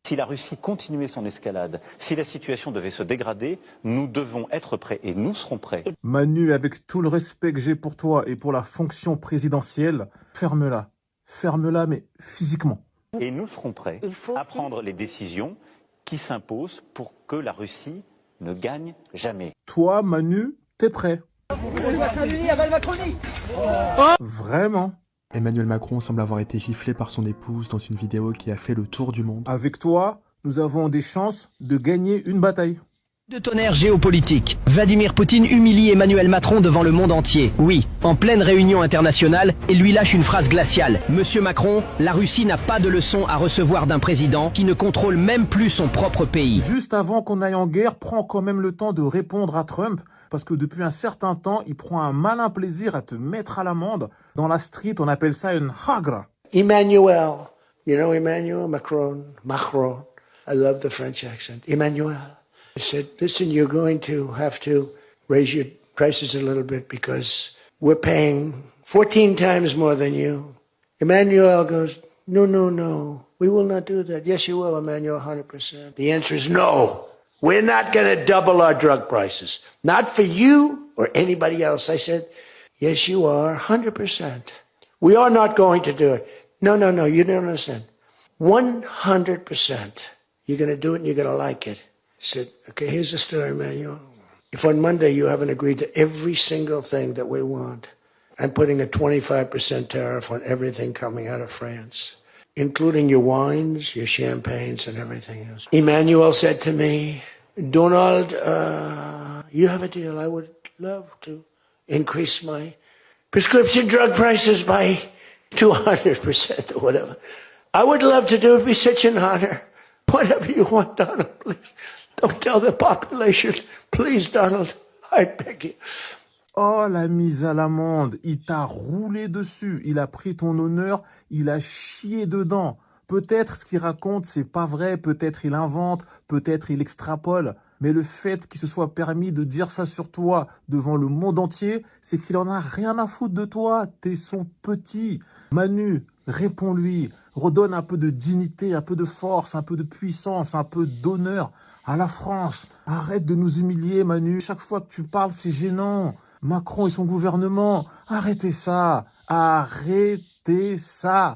Si la Russie continuait son escalade, si la situation devait se dégrader, nous devons être prêts et nous serons prêts. Manu, avec tout le respect que j'ai pour toi et pour la fonction présidentielle, ferme-la. Ferme-la, mais physiquement. Et nous serons prêts à prendre les décisions qui s'imposent pour que la Russie ne gagne jamais. Toi, Manu, t'es prêt. Vraiment? Emmanuel Macron semble avoir été giflé par son épouse dans une vidéo qui a fait le tour du monde. Avec toi, nous avons des chances de gagner une bataille. De tonnerre géopolitique. Vladimir Poutine humilie Emmanuel Macron devant le monde entier. Oui, en pleine réunion internationale, et lui lâche une phrase glaciale. Monsieur Macron, la Russie n'a pas de leçon à recevoir d'un président qui ne contrôle même plus son propre pays. Juste avant qu'on aille en guerre, prends quand même le temps de répondre à Trump, parce que depuis un certain temps, il prend un malin plaisir à te mettre à l'amende. Dans la street, on appelle ça une hagra. Emmanuel, you know Emmanuel Macron, I love the French accent. Emmanuel. I said, listen, you're going to have to raise your prices a little bit because we're paying 14 times more than you. Emmanuel goes, no, we will not do that. Yes, you will, Emmanuel, 100%. The answer is no. We're not going to double our drug prices. Not for you or anybody else. I said, yes, you are, 100%. We are not going to do it. No, you don't understand. 100%. You're going to do it and you're going to like it. I said, okay, here's the story, Manuel. If on Monday you haven't agreed to every single thing that we want, I'm putting a 25% tariff on everything coming out of France, including your wines, your champagnes, and everything else. Emmanuel said to me, Donald, you have a deal. I would love to increase my prescription drug prices by 200% or whatever. I would love to do it. It'd be such an honor. Whatever you want, Donald, please. Don't tell the population. Please, Donald, I beg you. Oh, la mise à l'amende. Il t'a roulé dessus. Il a pris ton honneur. Il a chié dedans. Peut-être ce qu'il raconte, c'est pas vrai. Peut-être il invente. Peut-être il extrapole. Mais le fait qu'il se soit permis de dire ça sur toi devant le monde entier, c'est qu'il en a rien à foutre de toi. T'es son petit. Manu, réponds-lui. Redonne un peu de dignité, un peu de force, un peu de puissance, un peu d'honneur à la France. Arrête de nous humilier, Manu. Chaque fois que tu parles, c'est gênant. Macron et son gouvernement, arrêtez ça. Arrêtez ça.